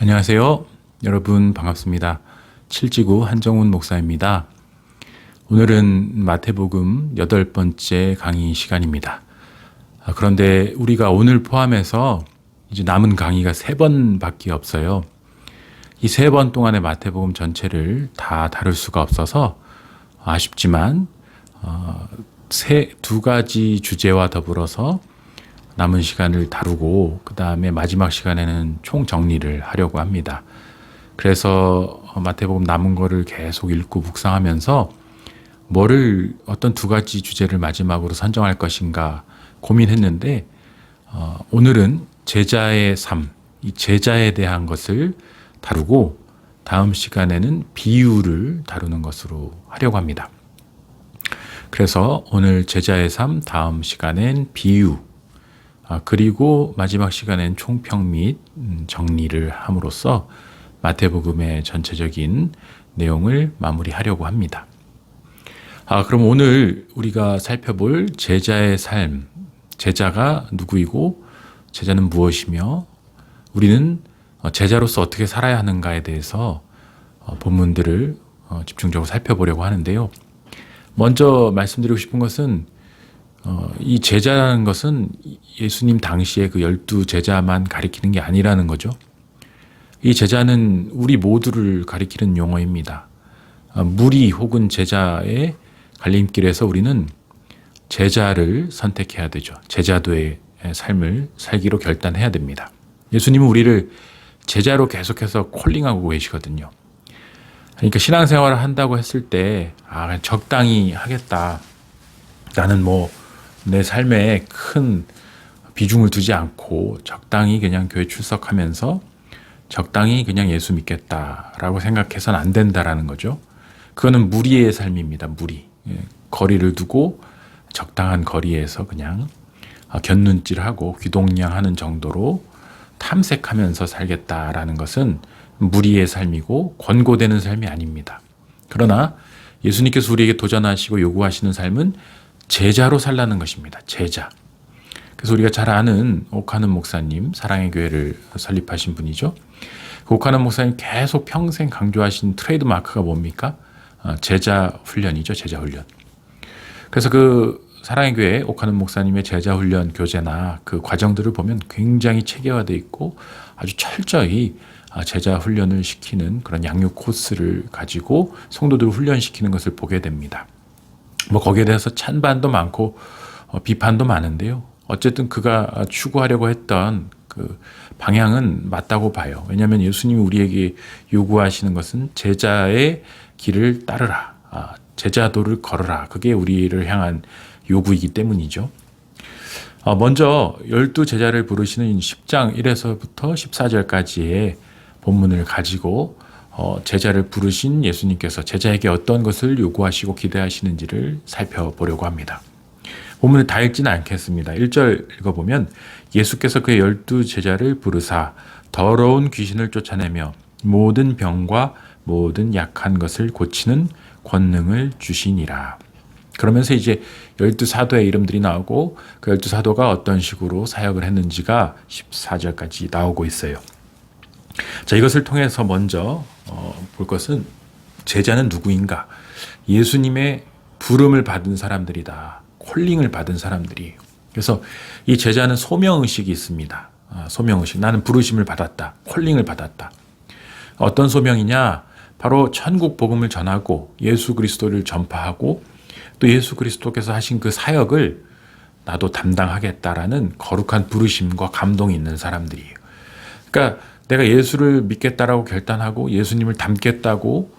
안녕하세요. 여러분 반갑습니다. 칠지구 한정훈 목사입니다. 오늘은 마태복음 8번째 강의 시간입니다. 그런데 우리가 오늘 포함해서 이제 남은 강의가 3번밖에 없어요. 이 3번 동안의 마태복음 전체를 다 다룰 수가 없어서 아쉽지만 두 가지 주제와 더불어서 남은 시간을 다루고 그 다음에 마지막 시간에는 총 정리를 하려고 합니다. 그래서 마태복음 남은 거를 계속 읽고 묵상하면서 어떤 두 가지 주제를 마지막으로 선정할 것인가 고민했는데 오늘은 제자의 삶, 이 제자에 대한 것을 다루고 다음 시간에는 비유를 다루는 것으로 하려고 합니다. 그래서 오늘 제자의 삶, 다음 시간엔 비유, 그리고 마지막 시간엔 총평 및 정리를 함으로써 마태복음의 전체적인 내용을 마무리하려고 합니다. 그럼 오늘 우리가 살펴볼 제자의 삶, 제자가 누구이고 제자는 무엇이며 우리는 제자로서 어떻게 살아야 하는가에 대해서 본문들을 집중적으로 살펴보려고 하는데요. 먼저 말씀드리고 싶은 것은 이 제자라는 것은 예수님 당시에 그 12 제자만 가리키는 게 아니라는 거죠. 이 제자는 우리 모두를 가리키는 용어입니다. 무리 혹은 제자의 갈림길에서 우리는 제자를 선택해야 되죠. 제자도의 삶을 살기로 결단해야 됩니다. 예수님은 우리를 제자로 계속해서 콜링하고 계시거든요. 그러니까 신앙생활을 한다고 했을 때 그냥 적당히 하겠다. 나는 내 삶에 큰 비중을 두지 않고 적당히 그냥 교회 출석하면서 적당히 그냥 예수 믿겠다라고 생각해서는 안 된다라는 거죠. 그거는 무리의 삶입니다. 무리. 거리를 두고 적당한 거리에서 그냥 곁눈질하고 귀동냥하는 정도로 탐색하면서 살겠다라는 것은 무리의 삶이고 권고되는 삶이 아닙니다. 그러나 예수님께서 우리에게 도전하시고 요구하시는 삶은 제자로 살라는 것입니다. 제자. 그래서 우리가 잘 아는 옥하는 목사님, 사랑의 교회를 설립하신 분이죠. 그 옥하는 목사님 계속 평생 강조하신 트레이드 마크가 뭡니까? 제자 훈련이죠. 제자 훈련. 그래서 그 사랑의 교회 옥하는 목사님의 제자 훈련 교재나 그 과정들을 보면 굉장히 체계화되어 있고 아주 철저히 제자 훈련을 시키는 그런 양육 코스를 가지고 성도들을 훈련시키는 것을 보게 됩니다. 거기에 대해서 찬반도 많고 비판도 많은데요. 어쨌든 그가 추구하려고 했던 그 방향은 맞다고 봐요. 왜냐하면 예수님이 우리에게 요구하시는 것은 제자의 길을 따르라. 제자도를 걸어라. 그게 우리를 향한 요구이기 때문이죠. 먼저 12 제자를 부르시는 10장 1에서부터 14절까지의 본문을 가지고 제자를 부르신 예수님께서 제자에게 어떤 것을 요구하시고 기대하시는지를 살펴보려고 합니다. 본문을 다 읽지는 않겠습니다. 1절 읽어보면 예수께서 그의 12 제자를 부르사 더러운 귀신을 쫓아내며 모든 병과 모든 약한 것을 고치는 권능을 주시니라. 그러면서 이제 12 사도의 이름들이 나오고 그 12 사도가 어떤 식으로 사역을 했는지가 14절까지 나오고 있어요. 자, 이것을 통해서 먼저 볼 것은 제자는 누구인가? 예수님의 부름을 받은 사람들이다. 콜링을 받은 사람들이에요. 그래서 이 제자는 소명의식이 있습니다. 소명의식. 나는 부르심을 받았다. 콜링을 받았다. 어떤 소명이냐? 바로 천국 복음을 전하고 예수 그리스도를 전파하고 또 예수 그리스도께서 하신 그 사역을 나도 담당하겠다라는 거룩한 부르심과 감동이 있는 사람들이에요. 그러니까 내가 예수를 믿겠다라고 결단하고 예수님을 닮겠다고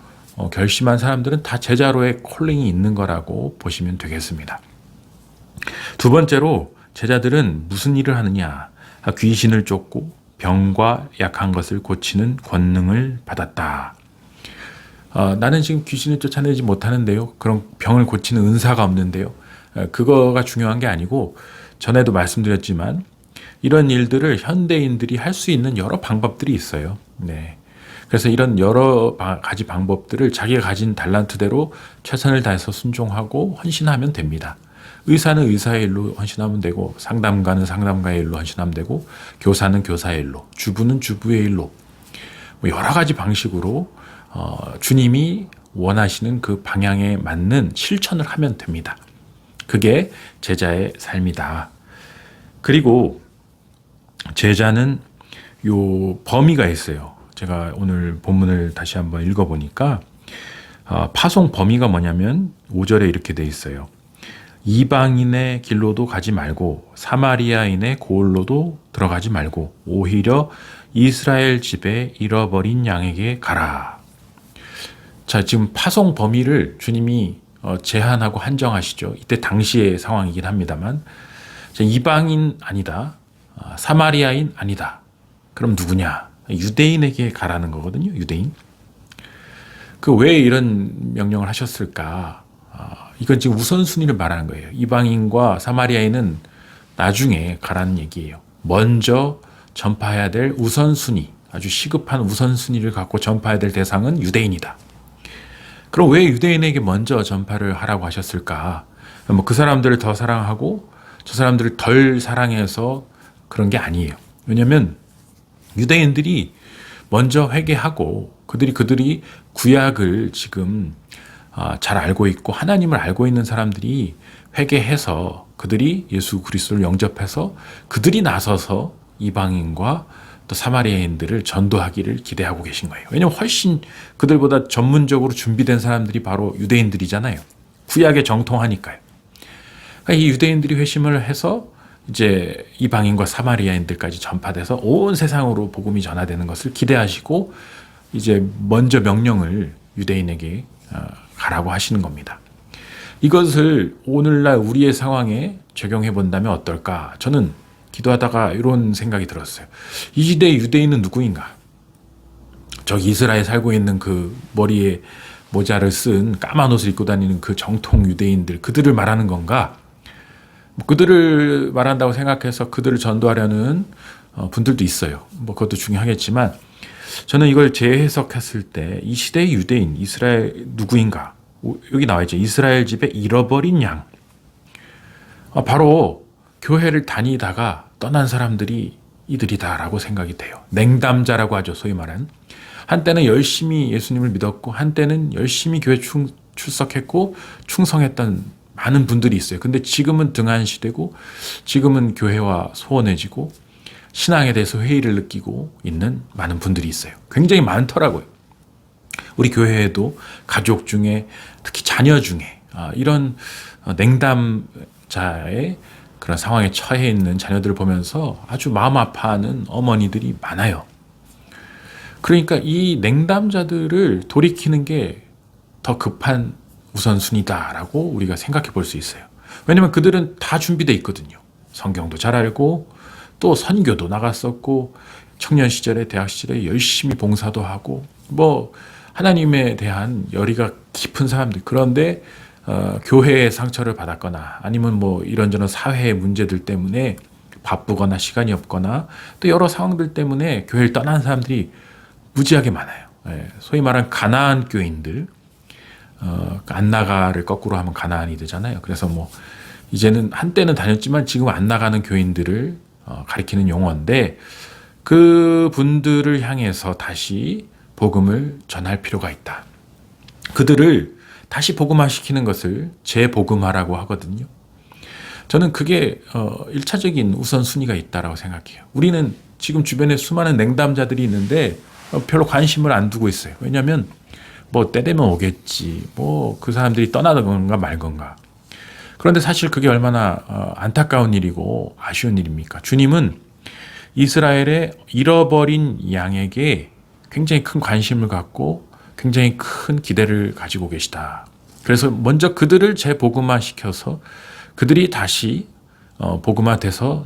결심한 사람들은 다 제자로의 콜링이 있는 거라고 보시면 되겠습니다. 두 번째로 제자들은 무슨 일을 하느냐? 귀신을 쫓고 병과 약한 것을 고치는 권능을 받았다. 나는 지금 귀신을 쫓아내지 못하는데요. 그런 병을 고치는 은사가 없는데요. 그거가 중요한 게 아니고 전에도 말씀드렸지만 이런 일들을 현대인들이 할 수 있는 여러 방법들이 있어요. 네. 그래서 이런 여러 가지 방법들을 자기가 가진 달란트대로 최선을 다해서 순종하고 헌신하면 됩니다. 의사는 의사의 일로 헌신하면 되고, 상담가는 상담가의 일로 헌신하면 되고, 교사는 교사의 일로, 주부는 주부의 일로. 뭐 여러 가지 방식으로 주님이 원하시는 그 방향에 맞는 실천을 하면 됩니다. 그게 제자의 삶이다. 그리고 제자는 요 범위가 있어요. 제가 오늘 본문을 다시 한번 읽어보니까 파송 범위가 뭐냐면 5절에 이렇게 돼 있어요. 이방인의 길로도 가지 말고 사마리아인의 고을로도 들어가지 말고 오히려 이스라엘 집에 잃어버린 양에게 가라. 자, 지금 파송 범위를 주님이 제한하고 한정하시죠. 이때 당시의 상황이긴 합니다만 이방인 아니다. 사마리아인 아니다. 그럼 누구냐? 유대인에게 가라는 거거든요. 유대인. 그 왜 이런 명령을 하셨을까? 이건 지금 우선순위를 말하는 거예요. 이방인과 사마리아인은 나중에 가라는 얘기예요. 먼저 전파해야 될 우선순위, 아주 시급한 우선순위를 갖고 전파해야 될 대상은 유대인이다. 그럼 왜 유대인에게 먼저 전파를 하라고 하셨을까? 뭐 그 사람들을 더 사랑하고 저 사람들을 덜 사랑해서 그런 게 아니에요. 왜냐하면 유대인들이 먼저 회개하고 그들이 구약을 지금 잘 알고 있고 하나님을 알고 있는 사람들이 회개해서 그들이 예수 그리스도를 영접해서 그들이 나서서 이방인과 또 사마리아인들을 전도하기를 기대하고 계신 거예요. 왜냐하면 훨씬 그들보다 전문적으로 준비된 사람들이 바로 유대인들이잖아요. 구약에 정통하니까요. 그러니까 이 유대인들이 회심을 해서 이제 이방인과 사마리아인들까지 전파돼서 온 세상으로 복음이 전하되는 것을 기대하시고 이제 먼저 명령을 유대인에게 가라고 하시는 겁니다. 이것을 오늘날 우리의 상황에 적용해 본다면 어떨까? 저는 기도하다가 이런 생각이 들었어요. 이 시대의 유대인은 누구인가? 저기 이스라엘 살고 있는 그 머리에 모자를 쓴 까만 옷을 입고 다니는 그 정통 유대인들, 그들을 말하는 건가? 그들을 말한다고 생각해서 그들을 전도하려는 분들도 있어요. 뭐 그것도 중요하겠지만 저는 이걸 재해석했을 때 이 시대의 유대인, 이스라엘 누구인가? 여기 나와 있죠. 이스라엘 집에 잃어버린 양. 바로 교회를 다니다가 떠난 사람들이 이들이다라고 생각이 돼요. 냉담자라고 하죠. 소위 말하는. 한때는 열심히 예수님을 믿었고 한때는 열심히 교회 출석했고 충성했던 많은 분들이 있어요. 근데 지금은 등한시되고 지금은 교회와 소원해지고 신앙에 대해서 회의를 느끼고 있는 많은 분들이 있어요. 굉장히 많더라고요. 우리 교회에도 가족 중에 특히 자녀 중에 이런 냉담자의 그런 상황에 처해 있는 자녀들을 보면서 아주 마음 아파하는 어머니들이 많아요. 그러니까 이 냉담자들을 돌이키는 게 더 급한 우선순위다라고 우리가 생각해 볼 수 있어요. 왜냐하면 그들은 다 준비되어 있거든요. 성경도 잘 알고 또 선교도 나갔었고 청년 시절에 대학 시절에 열심히 봉사도 하고 뭐 하나님에 대한 열의가 깊은 사람들. 그런데 교회의 상처를 받았거나 아니면 뭐 이런저런 사회의 문제들 때문에 바쁘거나 시간이 없거나 또 여러 상황들 때문에 교회를 떠난 사람들이 무지하게 많아요. 소위 말하는 가나안 교인들, 안 나가를 거꾸로 하면 가나안이 되잖아요. 그래서 뭐 이제는 한때는 다녔지만 지금 안 나가는 교인들을 가리키는 용어인데 그 분들을 향해서 다시 복음을 전할 필요가 있다. 그들을 다시 복음화시키는 것을 재복음화라고 하거든요. 저는 그게 1차적인 우선순위가 있다고 생각해요. 우리는 지금 주변에 수많은 냉담자들이 있는데 별로 관심을 안 두고 있어요. 왜냐하면 뭐 때 되면 오겠지. 뭐 그 사람들이 떠나던가 말건가. 그런데 사실 그게 얼마나 안타까운 일이고 아쉬운 일입니까? 주님은 이스라엘의 잃어버린 양에게 굉장히 큰 관심을 갖고 굉장히 큰 기대를 가지고 계시다. 그래서 먼저 그들을 재복음화시켜서 그들이 다시 복음화돼서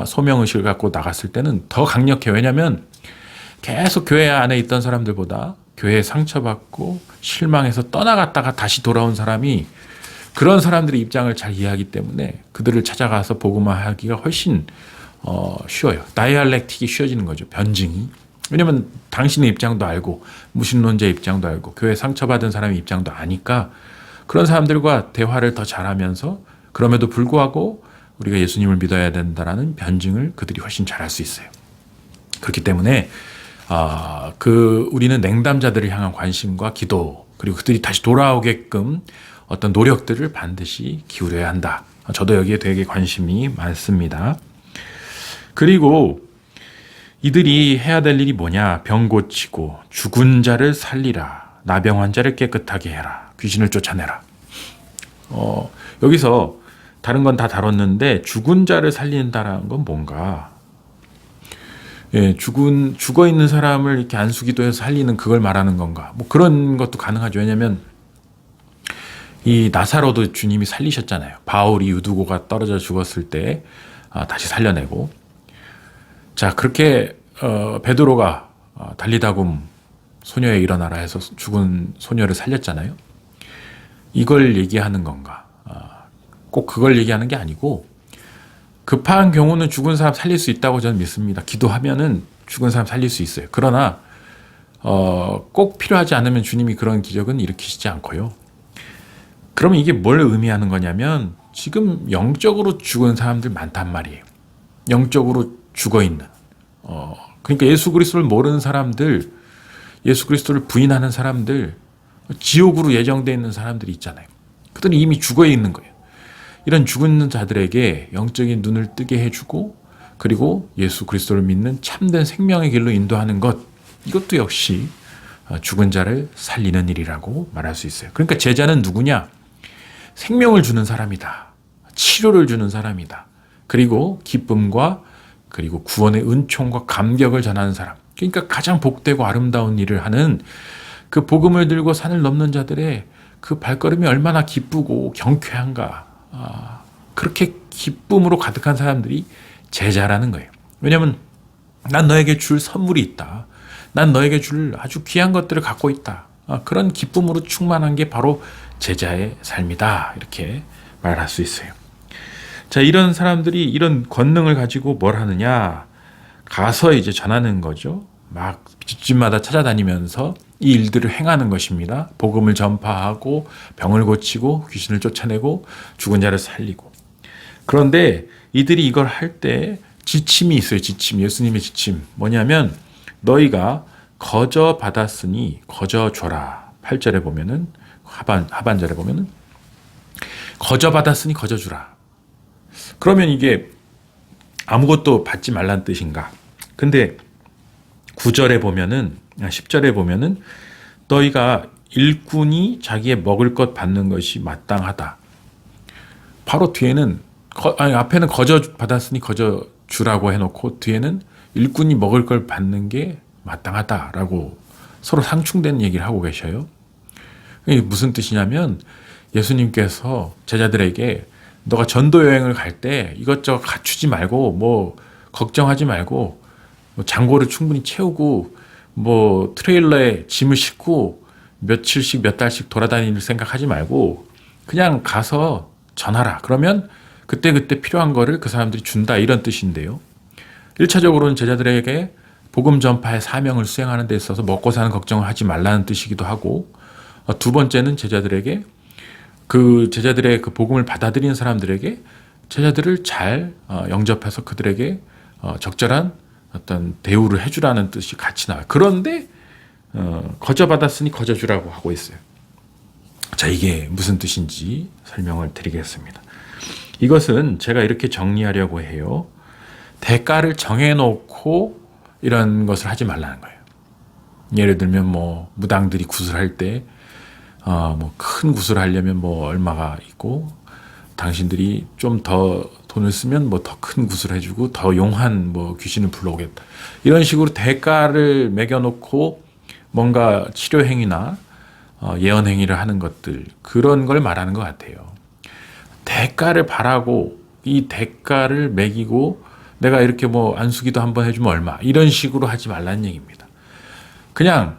소명의식을 갖고 나갔을 때는 더 강력해요. 왜냐하면 계속 교회 안에 있던 사람들보다 교회에 상처받고 실망해서 떠나갔다가 다시 돌아온 사람이 그런 사람들의 입장을 잘 이해하기 때문에 그들을 찾아가서 복음화하기가 훨씬 쉬워요. 다이알렉틱이 쉬워지는 거죠. 변증이. 왜냐면 당신의 입장도 알고 무신론자의 입장도 알고 교회 상처받은 사람의 입장도 아니까 그런 사람들과 대화를 더 잘하면서 그럼에도 불구하고 우리가 예수님을 믿어야 된다라는 변증을 그들이 훨씬 잘할 수 있어요. 그렇기 때문에 우리는 냉담자들을 향한 관심과 기도, 그리고 그들이 다시 돌아오게끔 어떤 노력들을 반드시 기울여야 한다. 저도 여기에 되게 관심이 많습니다. 그리고 이들이 해야 될 일이 뭐냐? 병 고치고 죽은 자를 살리라. 나병 환자를 깨끗하게 해라. 귀신을 쫓아내라. 여기서 다른 건 다 다뤘는데 죽은 자를 살린다라는 건 뭔가? 예, 죽어 있는 사람을 이렇게 안수기도해서 살리는 그걸 말하는 건가? 뭐 그런 것도 가능하죠. 왜냐하면 이 나사로도 주님이 살리셨잖아요. 바울이 유두고가 떨어져 죽었을 때 다시 살려내고. 자, 그렇게 베드로가 달리다굼 소녀에 일어나라 해서 죽은 소녀를 살렸잖아요. 이걸 얘기하는 건가? 꼭 그걸 얘기하는 게 아니고 급한 경우는 죽은 사람 살릴 수 있다고 저는 믿습니다. 기도하면은 죽은 사람 살릴 수 있어요. 그러나 꼭 필요하지 않으면 주님이 그런 기적은 일으키시지 않고요. 그러면 이게 뭘 의미하는 거냐면 지금 영적으로 죽은 사람들 많단 말이에요. 영적으로 죽어있는. 그러니까 예수 그리스도를 모르는 사람들, 예수 그리스도를 부인하는 사람들, 지옥으로 예정되어 있는 사람들이 있잖아요. 그들은 이미 죽어 있는 거예요. 이런 죽은 자들에게 영적인 눈을 뜨게 해주고, 그리고 예수 그리스도를 믿는 참된 생명의 길로 인도하는 것, 이것도 역시 죽은 자를 살리는 일이라고 말할 수 있어요. 그러니까 제자는 누구냐? 생명을 주는 사람이다. 치료를 주는 사람이다. 그리고 기쁨과 그리고 구원의 은총과 감격을 전하는 사람. 그러니까 가장 복되고 아름다운 일을 하는 그 복음을 들고 산을 넘는 자들의 그 발걸음이 얼마나 기쁘고 경쾌한가. 그렇게 기쁨으로 가득한 사람들이 제자라는 거예요. 왜냐하면 난 너에게 줄 선물이 있다. 난 너에게 줄 아주 귀한 것들을 갖고 있다. 그런 기쁨으로 충만한 게 바로 제자의 삶이다. 이렇게 말할 수 있어요. 자, 이런 사람들이 이런 권능을 가지고 뭘 하느냐? 가서 이제 전하는 거죠. 막 집집마다 찾아다니면서 이 일들을 행하는 것입니다. 복음을 전파하고 병을 고치고 귀신을 쫓아내고 죽은 자를 살리고. 그런데 이들이 이걸 할 때 지침이 있어요. 지침, 예수님의 지침. 뭐냐면 너희가 거저 받았으니 거저 줘라. 8절에 보면은 하반절에 보면은 거저 받았으니 거저 주라. 그러면 이게 아무것도 받지 말란 뜻인가? 근데 9절에 보면은 10절에 보면은 너희가 일꾼이 자기의 먹을 것 받는 것이 마땅하다. 바로 뒤에는 앞에는 거저 받았으니 거저 주라고 해놓고 뒤에는 일꾼이 먹을 걸 받는 게 마땅하다라고 서로 상충된 얘기를 하고 계셔요. 이게 무슨 뜻이냐면 예수님께서 제자들에게 너가 전도 여행을 갈 때 이것저것 갖추지 말고 뭐 걱정하지 말고 뭐 장고를 충분히 채우고 뭐 트레일러에 짐을 싣고 며칠씩 몇 달씩 돌아다닐 생각하지 말고 그냥 가서 전하라. 그러면 그때그때 필요한 거를 그 사람들이 준다. 이런 뜻인데요. 1차적으로는 제자들에게 복음 전파의 사명을 수행하는 데 있어서 먹고 사는 걱정을 하지 말라는 뜻이기도 하고, 두 번째는 제자들에게 제자들의 그 복음을 받아들이는 사람들에게 제자들을 잘 영접해서 그들에게 적절한 어떤 대우를 해주라는 뜻이 같이 나와요. 그런데 거저 받았으니 거저 주라고 하고 있어요. 자, 이게 무슨 뜻인지 설명을 드리겠습니다. 이것은 제가 이렇게 정리하려고 해요. 대가를 정해놓고 이런 것을 하지 말라는 거예요. 예를 들면 뭐 무당들이 구슬할 때 뭐 큰 구슬을 하려면 뭐 얼마가 있고 당신들이 좀 더 돈을 쓰면 뭐 더 큰 구슬을 해주고 더 용한 뭐 귀신을 불러오겠다. 이런 식으로 대가를 매겨놓고 뭔가 치료 행위나 예언 행위를 하는 것들, 그런 걸 말하는 것 같아요. 대가를 바라고 이 대가를 매기고 내가 이렇게 뭐 안수기도 한번 해주면 얼마, 이런 식으로 하지 말라는 얘기입니다. 그냥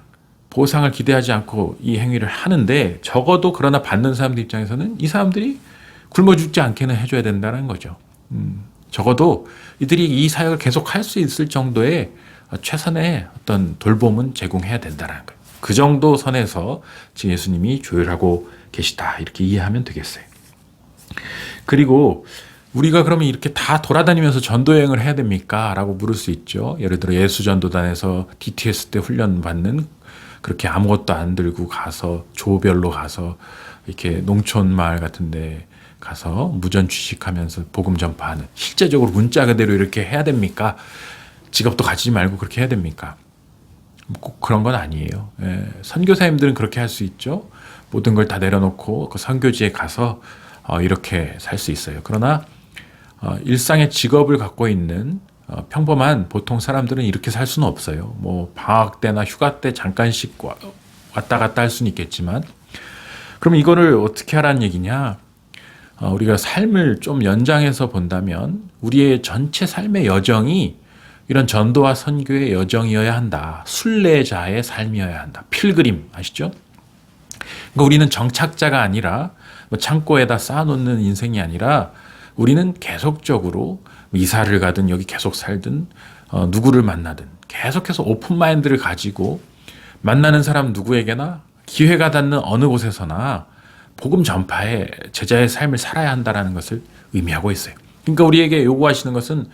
보상을 기대하지 않고 이 행위를 하는데 적어도 그러나 받는 사람들 입장에서는 이 사람들이 굶어 죽지 않게는 해줘야 된다는 거죠. 적어도 이들이 이 사역을 계속 할 수 있을 정도의 최선의 어떤 돌봄은 제공해야 된다는 거예요. 그 정도 선에서 지금 예수님이 조율하고 계시다, 이렇게 이해하면 되겠어요. 그리고 우리가 그러면 이렇게 다 돌아다니면서 전도 여행을 해야 됩니까? 라고 물을 수 있죠. 예를 들어 예수전도단에서 DTS 때 훈련 받는 그렇게 아무것도 안 들고 가서 조별로 가서 이렇게 농촌 마을 같은데 가서 무전 취식하면서 복음 전파하는, 실제적으로 문자 그대로 이렇게 해야 됩니까? 직업도 가지지 말고 그렇게 해야 됩니까? 꼭 그런 건 아니에요. 선교사님들은 그렇게 할 수 있죠. 모든 걸 다 내려놓고 그 선교지에 가서 이렇게 살 수 있어요. 그러나 일상의 직업을 갖고 있는 평범한 보통 사람들은 이렇게 살 수는 없어요. 뭐 방학 때나 휴가 때 잠깐씩 왔다 갔다 할 수는 있겠지만, 그럼 이거를 어떻게 하라는 얘기냐? 우리가 삶을 좀 연장해서 본다면 우리의 전체 삶의 여정이 이런 전도와 선교의 여정이어야 한다. 순례자의 삶이어야 한다. 필그림 아시죠? 그러니까 우리는 정착자가 아니라 뭐 창고에다 쌓아놓는 인생이 아니라 우리는 계속적으로 이사를 가든 여기 계속 살든 누구를 만나든 계속해서 오픈 마인드를 가지고 만나는 사람 누구에게나 기회가 닿는 어느 곳에서나 복음 전파에 제자의 삶을 살아야 한다는 것을 의미하고 있어요. 그러니까 우리에게 요구하시는 것은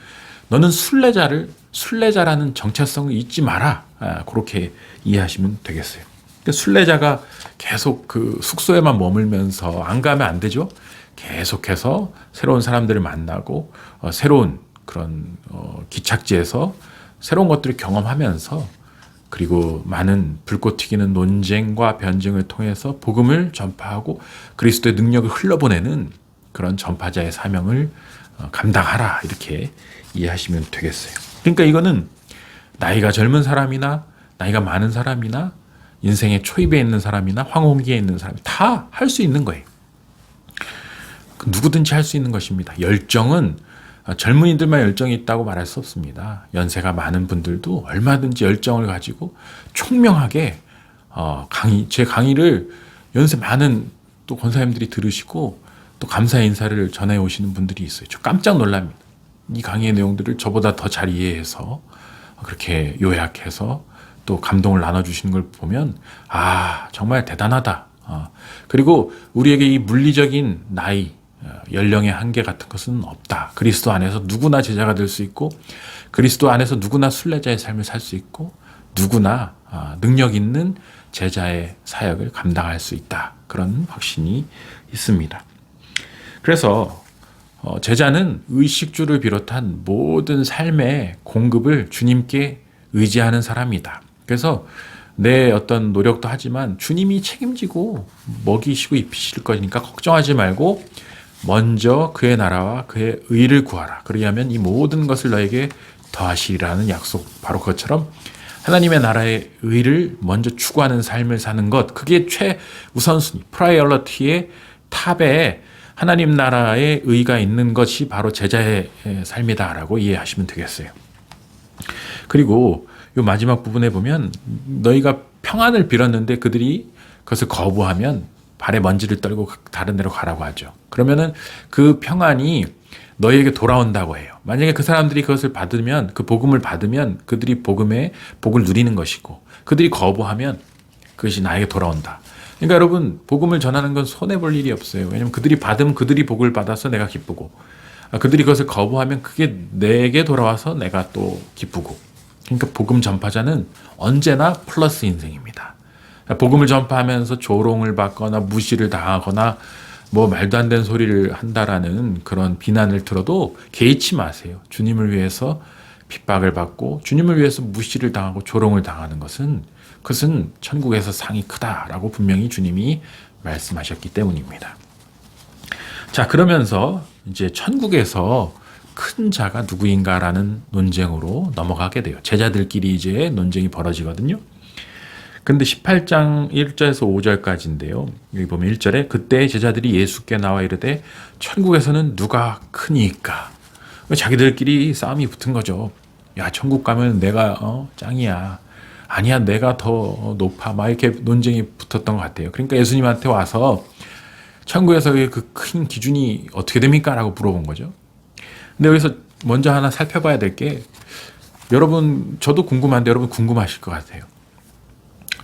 너는 순례자라는 정체성을 잊지 마라. 그렇게 이해하시면 되겠어요. 그러니까 순례자가 계속 그 숙소에만 머물면서 안 가면 안 되죠. 계속해서 새로운 사람들을 만나고 새로운 그런 기착지에서 새로운 것들을 경험하면서, 그리고 많은 불꽃 튀기는 논쟁과 변증을 통해서 복음을 전파하고 그리스도의 능력을 흘러보내는 그런 전파자의 사명을 감당하라, 이렇게 이해하시면 되겠어요. 그러니까 이거는 나이가 젊은 사람이나 나이가 많은 사람이나 인생의 초입에 있는 사람이나 황혼기에 있는 사람이 다 할 수 있는 거예요. 누구든지 할 수 있는 것입니다. 열정은 젊은이들만 열정이 있다고 말할 수 없습니다. 연세가 많은 분들도 얼마든지 열정을 가지고 총명하게 제 강의를 연세 많은 또 권사님들이 들으시고 또 감사의 인사를 전해 오시는 분들이 있어요. 저 깜짝 놀랍니다. 이 강의의 내용들을 저보다 더 잘 이해해서 그렇게 요약해서 또 감동을 나눠주시는 걸 보면 정말 대단하다. 그리고 우리에게 이 물리적인 나이, 연령의 한계 같은 것은 없다. 그리스도 안에서 누구나 제자가 될 수 있고 그리스도 안에서 누구나 순례자의 삶을 살 수 있고 누구나 능력 있는 제자의 사역을 감당할 수 있다. 그런 확신이 있습니다. 그래서 제자는 의식주를 비롯한 모든 삶의 공급을 주님께 의지하는 사람이다. 그래서 내 어떤 노력도 하지만 주님이 책임지고 먹이시고 입히실 거니까 걱정하지 말고 먼저 그의 나라와 그의 의를 구하라. 그리하면 이 모든 것을 너에게 더하시리라는 약속, 바로 그것처럼 하나님의 나라의 의를 먼저 추구하는 삶을 사는 것, 그게 최우선순위, 프라이어리티의 탑에 하나님 나라의 의가 있는 것이 바로 제자의 삶이다라고 이해하시면 되겠어요. 그리고 이 마지막 부분에 보면 너희가 평안을 빌었는데 그들이 그것을 거부하면 발에 먼지를 떨고 다른 데로 가라고 하죠. 그러면은 그 평안이 너희에게 돌아온다고 해요. 만약에 그 사람들이 그것을 받으면, 그 복음을 받으면 그들이 복음의 복을 누리는 것이고, 그들이 거부하면 그것이 나에게 돌아온다. 그러니까 여러분, 복음을 전하는 건 손해볼 일이 없어요. 왜냐하면 그들이 받으면 그들이 복을 받아서 내가 기쁘고, 그들이 그것을 거부하면 그게 내게 돌아와서 내가 또 기쁘고. 그러니까 복음 전파자는 언제나 플러스 인생입니다. 복음을 전파하면서 조롱을 받거나 무시를 당하거나 뭐 말도 안 되는 소리를 한다라는 그런 비난을 들어도 개의치 마세요. 주님을 위해서 핍박을 받고 주님을 위해서 무시를 당하고 조롱을 당하는 그것은 천국에서 상이 크다라고 분명히 주님이 말씀하셨기 때문입니다. 자, 그러면서 이제 천국에서 큰 자가 누구인가라는 논쟁으로 넘어가게 돼요. 제자들끼리 이제 논쟁이 벌어지거든요. 근데 18장 1절에서 5절까지인데요. 여기 보면 1절에 그때 제자들이 예수께 나와 이르되 천국에서는 누가 크니까? 자기들끼리 싸움이 붙은 거죠. 야, 천국 가면 내가 짱이야. 아니야, 내가 더 높아. 막 이렇게 논쟁이 붙었던 것 같아요. 그러니까 예수님한테 와서 천국에서의 그 큰 기준이 어떻게 됩니까? 라고 물어본 거죠. 근데 여기서 먼저 하나 살펴봐야 될 게, 여러분, 저도 궁금한데 여러분 궁금하실 것 같아요.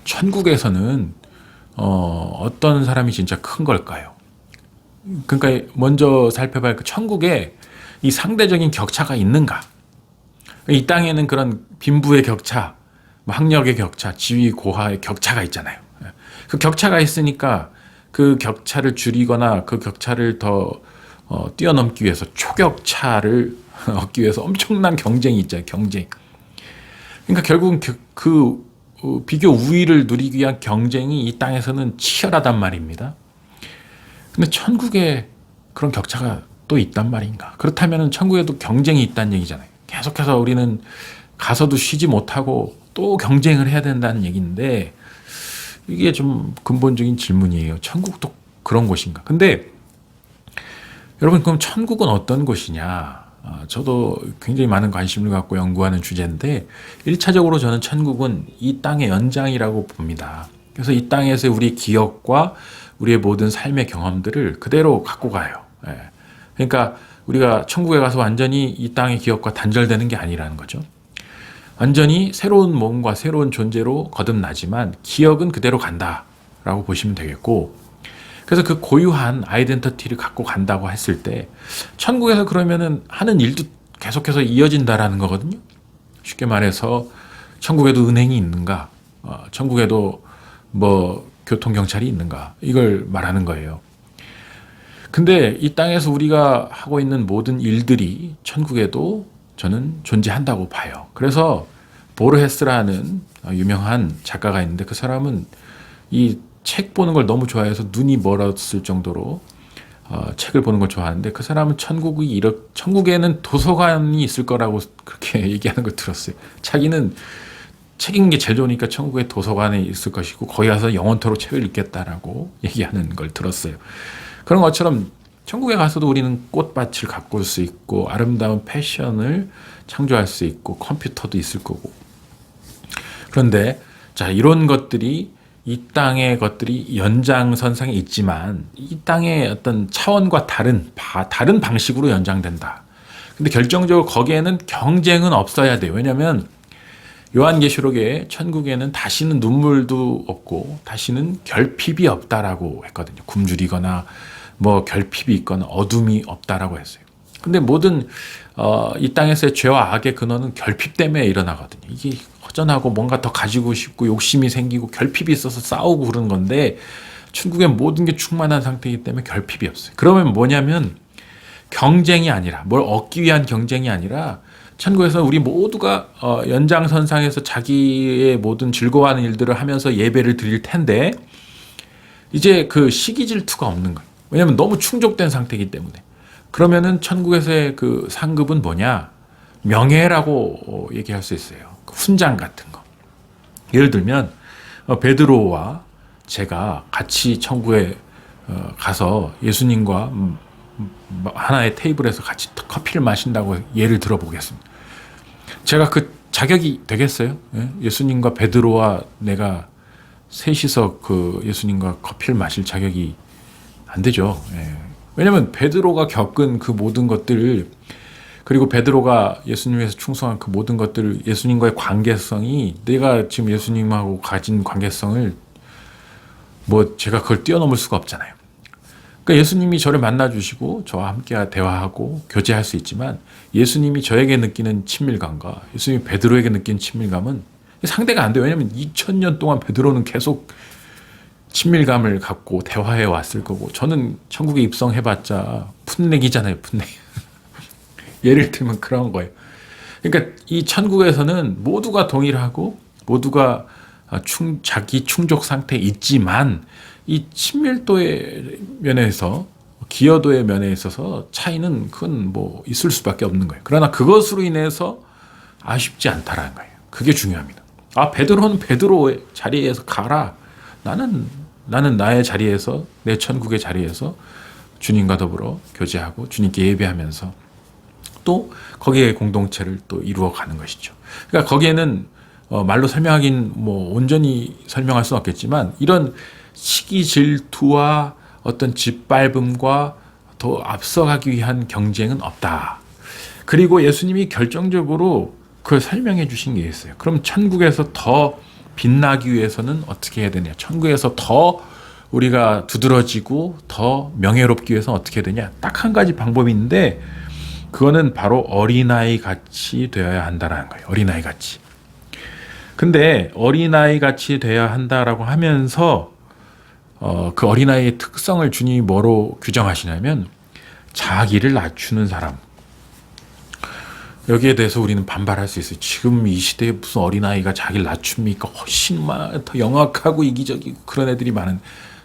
천국에서는 어떤 사람이 진짜 큰 걸까요? 그러니까 먼저 살펴봐야 그 천국에 이 상대적인 격차가 있는가? 이 땅에는 그런 빈부의 격차, 뭐 학력의 격차, 지위 고하의 격차가 있잖아요. 그 격차가 있으니까 그 격차를 줄이거나 그 격차를 더 뛰어넘기 위해서 초격차를 얻기 위해서 엄청난 경쟁이 있잖아요. 경쟁. 그러니까 결국은 비교 우위를 누리기 위한 경쟁이 이 땅에서는 치열하단 말입니다. 근데 천국에 그런 격차가 또 있단 말인가? 그렇다면 천국에도 경쟁이 있다는 얘기잖아요. 계속해서 우리는 가서도 쉬지 못하고 또 경쟁을 해야 된다는 얘기인데 이게 좀 근본적인 질문이에요. 천국도 그런 곳인가? 근데 여러분 그럼 천국은 어떤 곳이냐? 저도 굉장히 많은 관심을 갖고 연구하는 주제인데 1차적으로 저는 천국은 이 땅의 연장이라고 봅니다. 그래서 이 땅에서 우리 기억과 우리의 모든 삶의 경험들을 그대로 갖고 가요. 그러니까 우리가 천국에 가서 완전히 이 땅의 기억과 단절되는 게 아니라는 거죠. 완전히 새로운 몸과 새로운 존재로 거듭나지만 기억은 그대로 간다라고 보시면 되겠고, 그래서 그 고유한 아이덴티티를 갖고 간다고 했을 때 천국에서 그러면은 하는 일도 계속해서 이어진다라는 거거든요. 쉽게 말해서 천국에도 은행이 있는가, 천국에도 뭐 교통경찰이 있는가, 이걸 말하는 거예요. 근데 이 땅에서 우리가 하고 있는 모든 일들이 천국에도 저는 존재한다고 봐요. 그래서 보르헤스라는 유명한 작가가 있는데 그 사람은 이 책 보는 걸 너무 좋아해서 눈이 멀었을 정도로 책을 보는 걸 좋아하는데 그 사람은 천국에는 도서관이 있을 거라고 그렇게 얘기하는 걸 들었어요. 자기는 책 읽는 게 제일 좋으니까 천국에 도서관에 있을 것이고 거기 가서 영원토록 책을 읽겠다라고 얘기하는 걸 들었어요. 그런 것처럼 천국에 가서도 우리는 꽃밭을 가꿀 수 있고 아름다운 패션을 창조할 수 있고 컴퓨터도 있을 거고. 그런데 자, 이런 것들이 이 땅의 것들이 연장선상에 있지만 이 땅의 어떤 차원과 다른 방식으로 연장된다. 근데 결정적으로 거기에는 경쟁은 없어야 돼요. 왜냐하면 요한계시록에 천국에는 다시는 눈물도 없고 다시는 결핍이 없다라고 했거든요. 굶주리거나 뭐 결핍이 있거나 어둠이 없다라고 했어요. 근데 모든 이 땅에서의 죄와 악의 근원은 결핍 때문에 일어나거든요. 이게 허전하고 뭔가 더 가지고 싶고 욕심이 생기고 결핍이 있어서 싸우고 그런 건데 천국의 모든 게 충만한 상태이기 때문에 결핍이 없어요. 그러면 뭐냐면 경쟁이 아니라 뭘 얻기 위한 경쟁이 아니라 천국에서 우리 모두가 연장선상에서 자기의 모든 즐거워하는 일들을 하면서 예배를 드릴 텐데 이제 그 시기 질투가 없는 거예요. 왜냐하면 너무 충족된 상태이기 때문에. 그러면은 천국에서의 그 상급은 뭐냐? 명예라고 얘기할 수 있어요. 훈장 같은 거. 예를 들면 베드로와 제가 같이 천국에 가서 예수님과 하나의 테이블에서 같이 커피를 마신다고 예를 들어보겠습니다. 제가 그 자격이 되겠어요? 예수님과 베드로와 내가 셋이서 그 예수님과 커피를 마실 자격이 안 되죠. 왜냐하면 베드로가 겪은 그 모든 것들, 그리고 베드로가 예수님에서 충성한 그 모든 것들, 예수님과의 관계성이 내가 지금 예수님하고 가진 관계성을 뭐 제가 그걸 뛰어넘을 수가 없잖아요. 그러니까 예수님이 저를 만나주시고 저와 함께 대화하고 교제할 수 있지만 예수님이 저에게 느끼는 친밀감과 예수님이 베드로에게 느끼는 친밀감은 상대가 안 돼요. 왜냐하면 2000년 동안 베드로는 계속 친밀감을 갖고 대화해 왔을 거고 저는 천국에 입성해봤자 풋내기잖아요. 풋내기. 예를 들면 그런 거예요. 그러니까 이 천국에서는 모두가 동일하고 모두가 자기 충족 상태에 있지만 이 친밀도의 면에서 기여도의 면에 있어서 차이는 큰 뭐 있을 수밖에 없는 거예요. 그러나 그것으로 인해서 아쉽지 않다라는 거예요. 그게 중요합니다. 베드로는 베드로의 자리에서 가라. 나는 나의 자리에서 내 천국의 자리에서 주님과 더불어 교제하고 주님께 예배하면서 또 거기에 공동체를 또 이루어가는 것이죠. 그러니까 거기에는 말로 설명하긴 뭐 온전히 설명할 수는 없겠지만 이런 시기 질투와 어떤 짓밟음과 더 앞서가기 위한 경쟁은 없다. 그리고 예수님이 결정적으로 그걸 설명해 주신 게 있어요. 그럼 천국에서 더 빛나기 위해서는 어떻게 해야 되냐? 천국에서 더 우리가 두드러지고 더 명예롭기 위해서는 어떻게 해야 되냐? 딱 한 가지 방법이 있는데 그거는 바로 어린아이 같이 되어야 한다라는 거예요. 어린아이 같이. 근데 어린아이 같이 되어야 한다라고 하면서 그 어린아이의 특성을 주님이 뭐로 규정하시냐면 자기를 낮추는 사람. 여기에 대해서 우리는 반발할 수 있어요. 지금 이 시대에 무슨 어린아이가 자기를 낮춥니까? 훨씬 더 영악하고 이기적이고 그런 애들이 많은.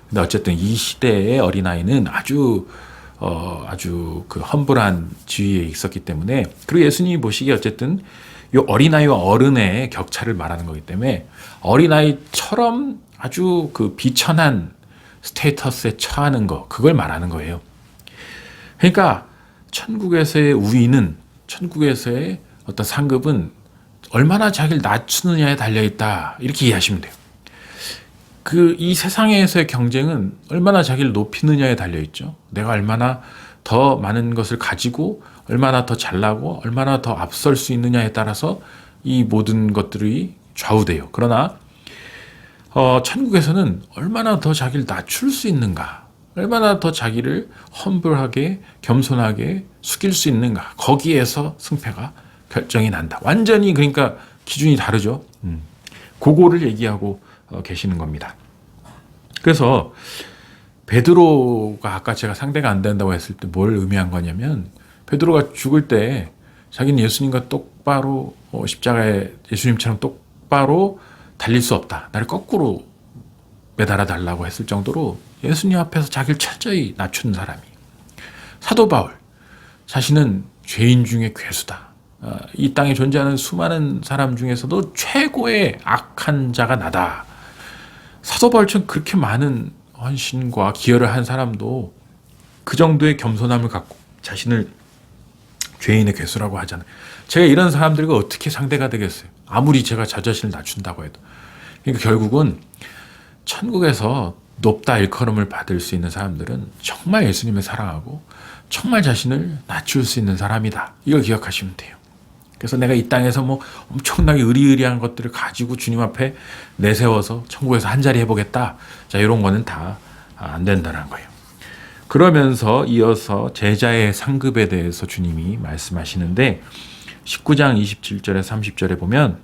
근데 어쨌든 이 시대의 어린아이는 아주 그 험불한 지위에 있었기 때문에, 그리고 예수님이 보시기에 어쨌든 이 어린아이와 어른의 격차를 말하는 거기 때문에 어린아이처럼 아주 그 비천한 스테이터스에 처하는 거, 그걸 말하는 거예요. 그러니까 천국에서의 우위는, 천국에서의 어떤 상급은 얼마나 자기를 낮추느냐에 달려있다, 이렇게 이해하시면 돼요. 이 세상에서의 경쟁은 얼마나 자기를 높이느냐에 달려있죠. 내가 얼마나 더 많은 것을 가지고 얼마나 더 잘나고 얼마나 더 앞설 수 있느냐에 따라서 이 모든 것들이 좌우돼요. 그러나 천국에서는 얼마나 더 자기를 낮출 수 있는가, 얼마나 더 자기를 험불하게 겸손하게 숙일 수 있는가, 거기에서 승패가 결정이 난다. 완전히 그러니까 기준이 다르죠. 그거를 얘기하고 계시는 겁니다. 그래서 베드로가 아까 제가 상대가 안 된다고 했을 때 뭘 의미한 거냐면, 베드로가 죽을 때 자기는 예수님과 똑바로 십자가에 예수님처럼 똑바로 달릴 수 없다, 나를 거꾸로 매달아 달라고 했을 정도로 예수님 앞에서 자기를 철저히 낮춘 사람이. 사도 바울 자신은 죄인 중에 괴수다, 이 땅에 존재하는 수많은 사람 중에서도 최고의 악한 자가 나다. 사도 바울처럼 그렇게 많은 헌신과 기여를 한 사람도 그 정도의 겸손함을 갖고 자신을 죄인의 괴수라고 하잖아요. 제가 이런 사람들과 어떻게 상대가 되겠어요? 아무리 제가 저 자신을 낮춘다고 해도. 그러니까 결국은 천국에서 높다 일컬음을 받을 수 있는 사람들은 정말 예수님을 사랑하고 정말 자신을 낮출 수 있는 사람이다. 이걸 기억하시면 돼요. 그래서 내가 이 땅에서 뭐 엄청나게 의리의리한 것들을 가지고 주님 앞에 내세워서 천국에서 한 자리 해보겠다, 자, 이런 거는 다 안 된다는 거예요. 그러면서 이어서 제자의 상급에 대해서 주님이 말씀하시는데 19장 27절에 30절에 보면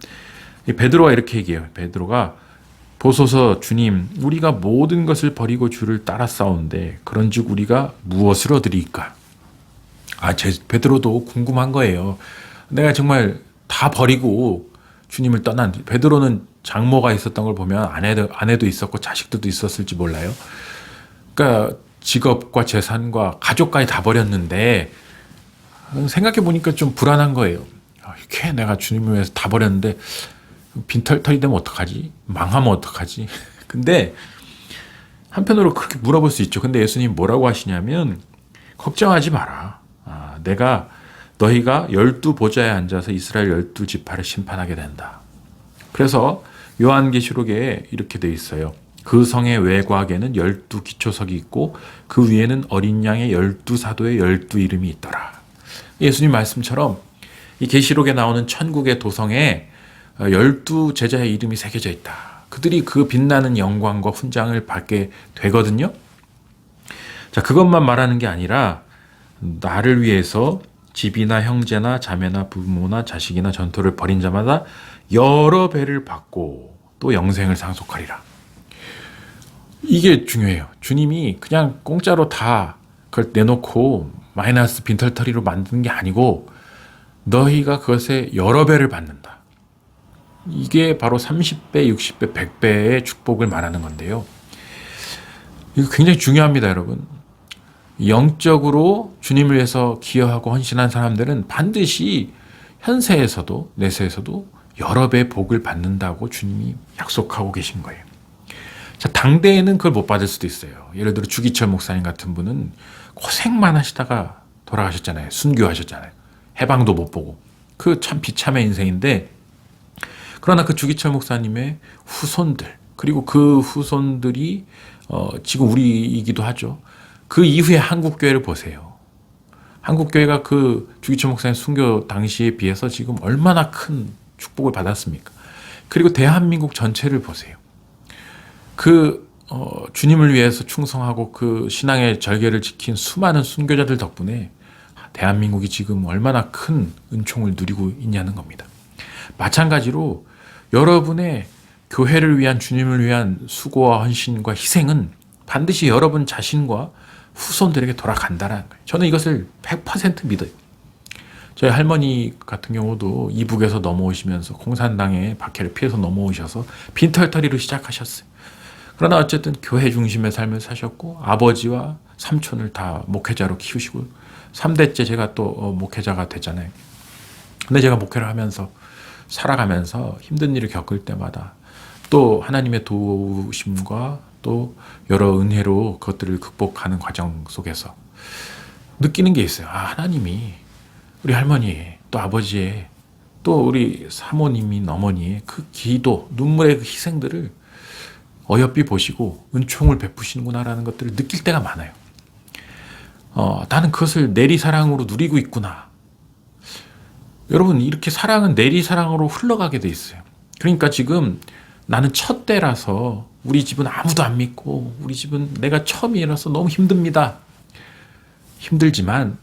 베드로가 이렇게 얘기해요. 베드로가 보소서 주님, 우리가 모든 것을 버리고 주를 따라 싸운데 그런즉 우리가 무엇을 얻으리까? 베드로도 궁금한 거예요. 내가 정말 다 버리고 주님을 떠난, 베드로는 장모가 있었던 걸 보면 아내도 있었고 자식들도 있었을지 몰라요. 그러니까 직업과 재산과 가족까지 다 버렸는데 생각해 보니까 좀 불안한 거예요. 이렇게 내가 주님을 위해서 다 버렸는데 빈털털이 되면 어떡하지? 망하면 어떡하지? 근데 한편으로 그렇게 물어볼 수 있죠. 근데 예수님 뭐라고 하시냐면, 걱정하지 마라. 너희가 12보좌에 앉아서 이스라엘 12지파를 심판하게 된다. 그래서 요한계시록에 이렇게 돼 있어요. 그 성의 외곽에는 12기초석이 있고 그 위에는 어린 양의 12사도의 12이름이 있더라. 예수님 말씀처럼 이 계시록에 나오는 천국의 도성에 12제자의 이름이 새겨져 있다. 그들이 그 빛나는 영광과 훈장을 받게 되거든요. 자, 그것만 말하는 게 아니라 나를 위해서 집이나 형제나 자매나 부모나 자식이나 전토를 벌인 자마다 여러 배를 받고 또 영생을 상속하리라. 이게 중요해요. 주님이 그냥 공짜로 다 그걸 내놓고 마이너스 빈털터리로 만드는 게 아니고 너희가 그것에 여러 배를 받는다. 이게 바로 30배, 60배, 100배의 축복을 말하는 건데요. 이거 굉장히 중요합니다, 여러분. 영적으로 주님을 위해서 기여하고 헌신한 사람들은 반드시 현세에서도 내세에서도 여러 배의 복을 받는다고 주님이 약속하고 계신 거예요. 자, 당대에는 그걸 못 받을 수도 있어요. 예를 들어 주기철 목사님 같은 분은 고생만 하시다가 돌아가셨잖아요. 순교하셨잖아요. 해방도 못 보고. 그 참 비참의 인생인데, 그러나 그 주기철 목사님의 후손들, 그리고 그 후손들이 지금 우리이기도 하죠. 그 이후에 한국교회를 보세요. 한국교회가 그 주기철 목사님 순교 당시에 비해서 지금 얼마나 큰 축복을 받았습니까? 그리고 대한민국 전체를 보세요. 주님을 위해서 충성하고 그 신앙의 절개를 지킨 수많은 순교자들 덕분에 대한민국이 지금 얼마나 큰 은총을 누리고 있냐는 겁니다. 마찬가지로 여러분의 교회를 위한, 주님을 위한 수고와 헌신과 희생은 반드시 여러분 자신과 후손들에게 돌아간다는 거예요. 저는 이것을 100% 믿어요. 저희 할머니 같은 경우도 이북에서 넘어오시면서 공산당의 박해를 피해서 넘어오셔서 빈털터리로 시작하셨어요. 그러나 어쨌든 교회 중심의 삶을 사셨고 아버지와 삼촌을 다 목회자로 키우시고 3대째 제가 또 목회자가 됐잖아요. 근데 제가 목회를 하면서 살아가면서 힘든 일을 겪을 때마다 또 하나님의 도우심과 또 여러 은혜로 그것들을 극복하는 과정 속에서 느끼는 게 있어요. 하나님이 우리 할머니의 또 아버지의 또 우리 사모님인 어머니의 그 기도, 눈물의 그 희생들을 어여삐 보시고 은총을 베푸시는구나라는 것들을 느낄 때가 많아요. 나는 그것을 내리사랑으로 누리고 있구나. 여러분, 이렇게 사랑은 내리사랑으로 흘러가게 돼 있어요. 그러니까 지금 나는 첫 때라서 우리 집은 아무도 안 믿고 우리 집은 내가 처음이라서 너무 힘듭니다. 힘들지만